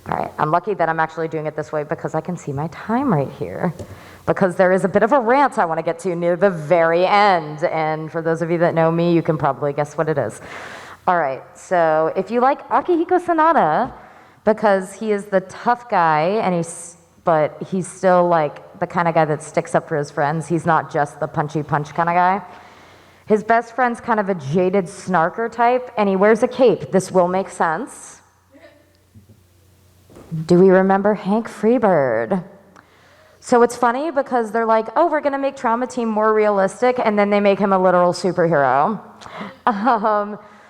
A: All right, I'm lucky that I'm actually doing it this way because I can see my time right here. Because there is a bit of a rant I want to get to near the very end. And for those of you that know me, you can probably guess what it is. All right, so if you like Akihiko Sanada, because he is the tough guy, but he's still like the kind of guy that sticks up for his friends. He's not just the punchy punch kind of guy. His best friend's kind of a jaded snarker type, and he wears a cape. This will make sense. Do we remember Hank Freebird? So it's funny because they're like, oh, we're going to make Trauma Team more realistic, and then they make him a literal superhero.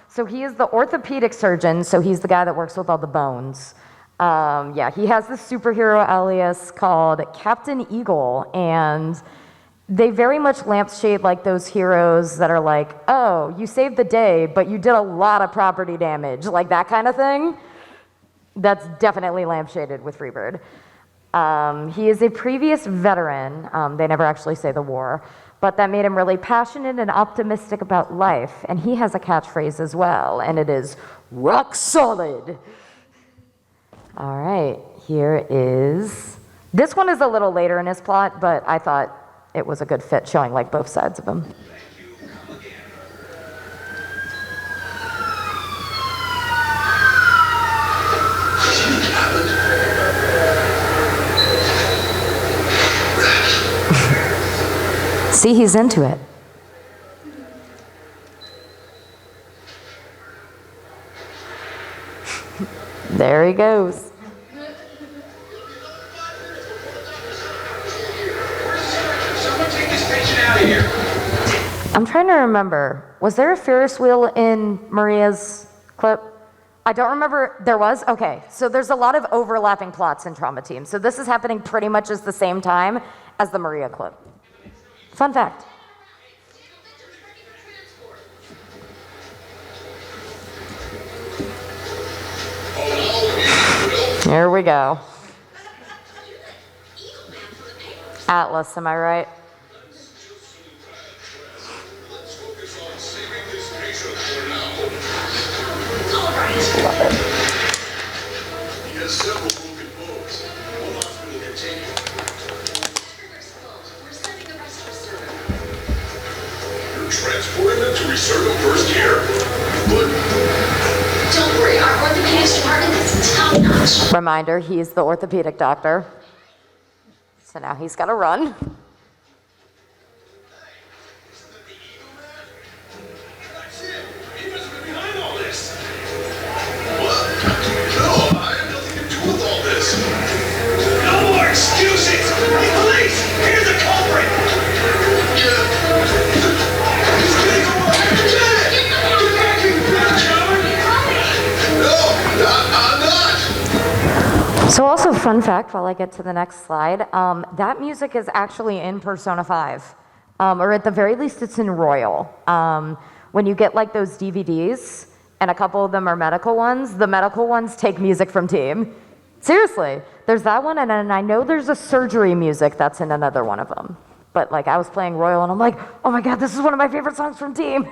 A: So he is the orthopedic surgeon, so he's the guy that works with all the bones. Yeah, he has this superhero alias called Captain Eagle, and they very much lampshade like those heroes that are like, oh, you saved the day, but you did a lot of property damage, like that kind of thing. That's definitely lampshaded with Freebird. He is a previous veteran. They never actually say the war, but that made him really passionate and optimistic about life. And he has a catchphrase as well, and it is rock solid. All right, here is, this one is a little later in his plot, but I thought it was a good fit showing like both sides of him. See, he's into it. There he goes.
E: Someone take this patient out of here.
A: I'm trying to remember. Was there a Ferris wheel in Maria's clip? I don't remember. There was? Okay. So there's a lot of overlapping plots in Trauma Team. So this is happening pretty much at the same time as the Maria clip. Fun fact. Here we go. Atlas, am I right?
E: Let's focus on saving this patient for now. He has several broken bones. What hospital can take him?
D: We're sending the rest to Reserve.
E: You're transporting them to Reserve first here? But
D: Don't worry, our orthopedics department is top notch.
A: Reminder, he's the orthopedic doctor. So now he's got to run.
E: isn't that the Eagle Man? That's him. He must have been behind all this. What? No, I have nothing to do with all this. No more excuses! Hey, police! Here's the culprit! Yeah. He's getting away! Dad! Get back here, you bad coward! No, I'm not!
A: So also, fun fact, while I get to the next slide, that music is actually in Persona 5. Or at the very least, it's in Royal. When you get like those DVDs, and a couple of them are medical ones, the medical ones take music from Team. Seriously, there's that one, and then I know there's a surgery music that's in another one of them. But like, I was playing Royal, and I'm like, oh my god, this is one of my favorite songs from Team.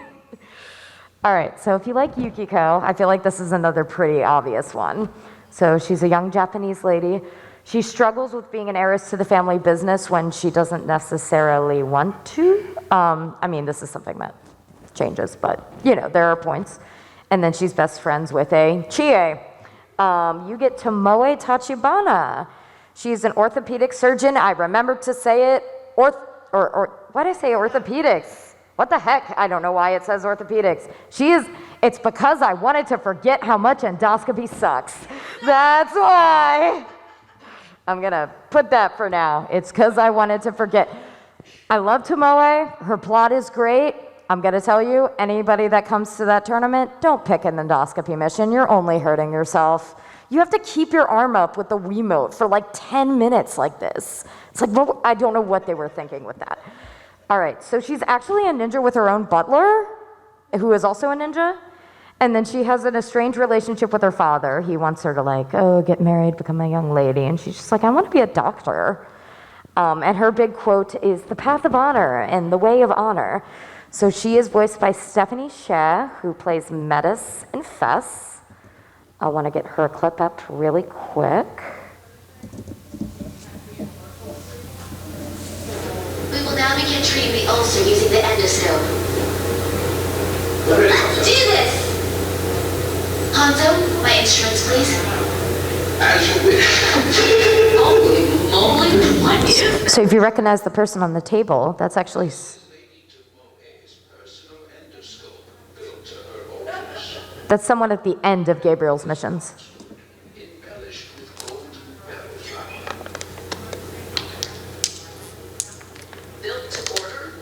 A: All right, so if you like Yukiko, I feel like this is another pretty obvious one. So she's a young Japanese lady. She struggles with being an heiress to the family business when she doesn't necessarily want to. I mean, this is something that changes, but you know, there are points. And then she's best friends with a Chie. You get Tomoe Tachibana. She's an orthopedic surgeon. I remembered to say it. Why did I say orthopedics? What the heck? I don't know why it says orthopedics. It's because I wanted to forget how much endoscopy sucks. That's why. I'm gonna put that for now. It's because I wanted to forget. I love Tomoe. Her plot is great. I'm gonna tell you, anybody that comes to that tournament, don't pick an endoscopy mission. You're only hurting yourself. You have to keep your arm up with the Wiimote for like 10 minutes like this. It's like, well, I don't know what they were thinking with that. All right, so she's actually a ninja with her own butler, who is also a ninja. And then she has an estranged relationship with her father. He wants her to like, get married, become a young lady. And she's just like, I want to be a doctor. And her big quote is the path of honor and the way of honor. So she is voiced by Stephanie Sheh, who plays Metis in Fess. I want to get her clip up really quick.
D: We will now begin treating the ulcer using the endoscope. Let's do this! Hanzo, my instruments, please.
E: As you wish.
D: Holy moly, what is...
A: So if you recognize the person on the table, that's actually...
E: Lady Tomoe's personal endoscope built to her orders.
A: That's someone at the end of Gabriel's missions.
E: Embellished with gold metal flower.
D: Built to order?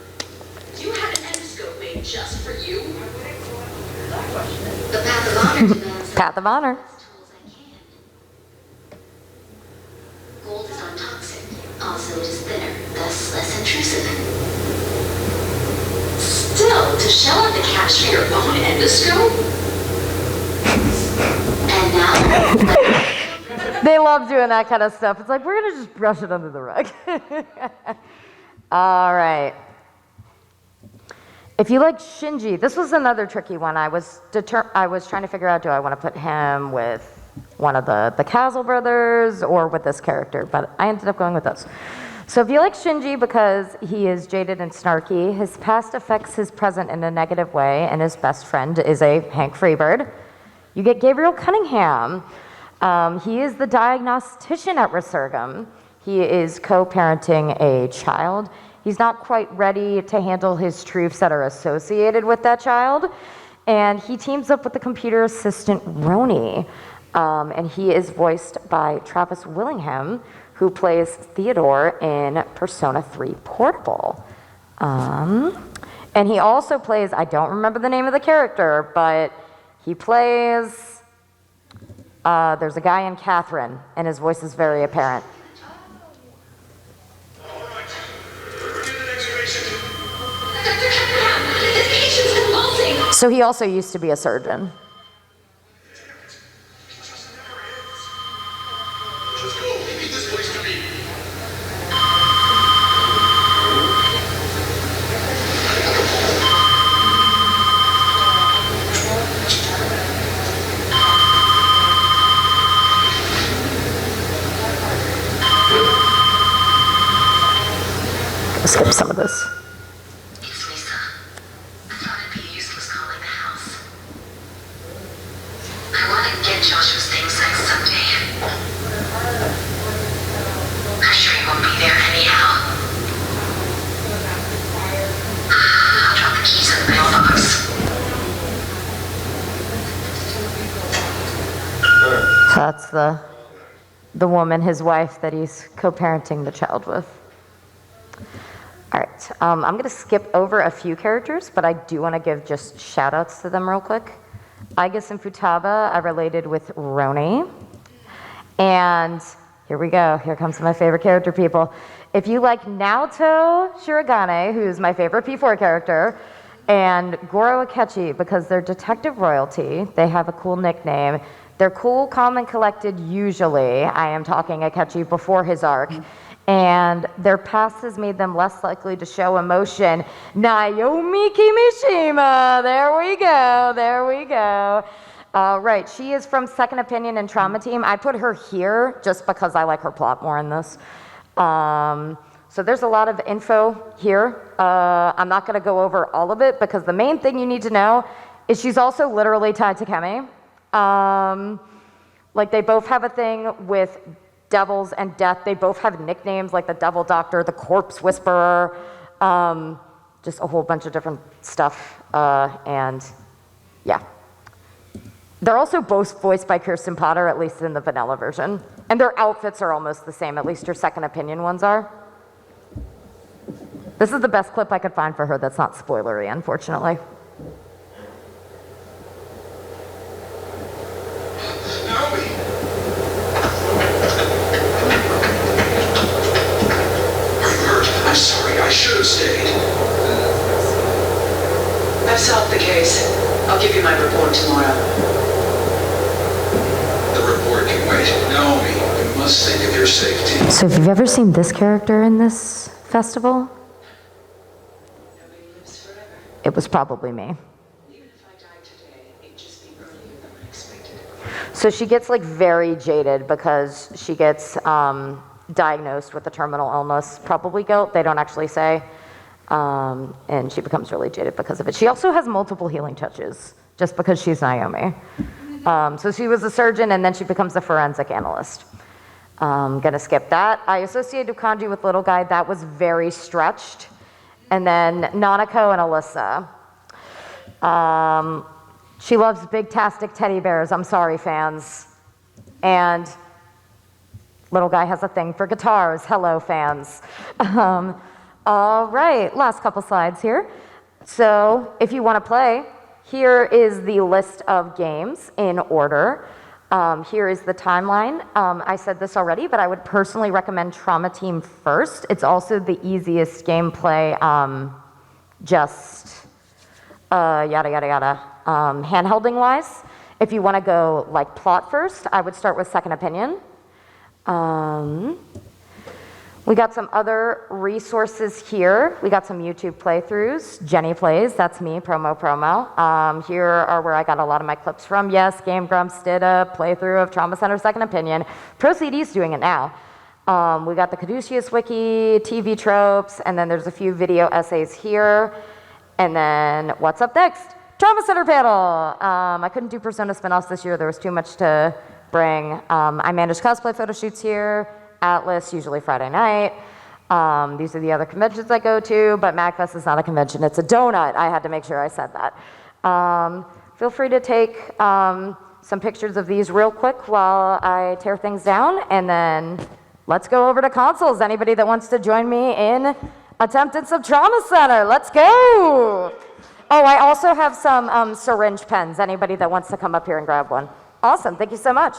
D: You had an endoscope made just for you? The path of honor demands
A: Path of honor.
D: tools I can. Gold is non-toxic. Also, it is thinner, thus less intrusive. Still, to shell out the cash for your own endoscope? And now,
A: They love doing that kind of stuff. It's like, we're going to just brush it under the rug. All right. If you like Shinji, this was another tricky one. I was trying to figure out, do I want to put him with one of the Castle brothers or with this character, but I ended up going with this. So if you like Shinji because he is jaded and snarky, his past affects his present in a negative way, and his best friend is a Hank Freebird, you get Gabriel Cunningham. He is the diagnostician at Resurgam. He is co-parenting a child. He's not quite ready to handle his truths that are associated with that child. And he teams up with the computer assistant Roni. And he is voiced by Travis Willingham, who plays Theodore in Persona 3 Portable. And he also plays, I don't remember the name of the character, but he plays, there's a guy in Catherine, and his voice is very apparent. So he also used to be a surgeon.
E: Let's go. We need this place to be.
A: Skip some of this.
D: It's Lisa. I thought it'd be useless calling the house. I want to get Joshua's things next Sunday. I'm sure he won't be there anyhow. I'll drop the keys in the mailbox.
A: So that's the woman, his wife, that he's co-parenting the child with. All right, I'm going to skip over a few characters, but I do want to give just shout-outs to them real quick. Aigis and Futaba, I related with Roni. And here we go. Here comes my favorite character, people. If you like Naoto Shirogane, who's my favorite P4 character, and Goro Akechi, because they're detective royalty, they have a cool nickname. They're cool, calm, and collected usually. I am talking Akechi before his arc. And their past has made them less likely to show emotion. Naomi Kimishima, there we go, there we go. Right, she is from Second Opinion and Trauma Team. I put her here just because I like her plot more in this. So there's a lot of info here. I'm not gonna go over all of it because the main thing you need to know is she's also literally tied to Kemi. Like they both have a thing with devils and death. They both have nicknames like the Devil Doctor, the Corpse Whisperer, just a whole bunch of different stuff. And yeah. They're also both voiced by Kirsten Potter, at least in the vanilla version. And their outfits are almost the same, at least her Second Opinion ones are. This is the best clip I could find for her that's not spoilery, unfortunately.
E: Naomi! I'm hurt. I'm sorry. I should have stayed.
G: I've solved the case. I'll give you my report tomorrow.
E: The report can wait. Naomi, you must think of your safety.
A: So if you've ever seen this character in this festival,
G: Nobody lives forever.
A: it was probably me.
G: Even if I died today, it'd just be earlier than I expected.
A: So she gets like very jaded because she gets diagnosed with a terminal illness, probably guilt, they don't actually say. And she becomes really jaded because of it. She also has multiple healing touches just because she's Naomi. So she was a surgeon and then she becomes a forensic analyst. Gonna skip that. I associated Kanji with Little Guy, that was very stretched. And then Nanako and Alyssa. She loves big tastic teddy bears, I'm sorry fans. And Little Guy has a thing for guitars, hello fans. All right, last couple slides here. So if you want to play, here is the list of games in order. Here is the timeline. I said this already, but I would personally recommend Trauma Team first. It's also the easiest gameplay, just yada, yada, yada, handholding wise. If you want to go like plot first, I would start with Second Opinion. We got some other resources here. We got some YouTube playthroughs. Jenny Plays, that's me, promo. Here are where I got a lot of my clips from. Yes, Game Grumps did a playthrough of Trauma Center Second Opinion. ProCD's doing it now. We got the Caduceus Wiki, TV tropes, and then there's a few video essays here. And then what's up next? Trauma Center panel. I couldn't do Persona spinoffs this year. There was too much to bring. I manage cosplay photo shoots here. Atlas, usually Friday night. These are the other conventions I go to, but MAGFest is not a convention, it's a donut. I had to make sure I said that. Feel free to take some pictures of these real quick while I tear things down, and then let's go over to consoles. Anybody that wants to join me in attempting some Trauma Center, let's go. Oh, I also have some syringe pens. Anybody that wants to come up here and grab one. Awesome, thank you so much.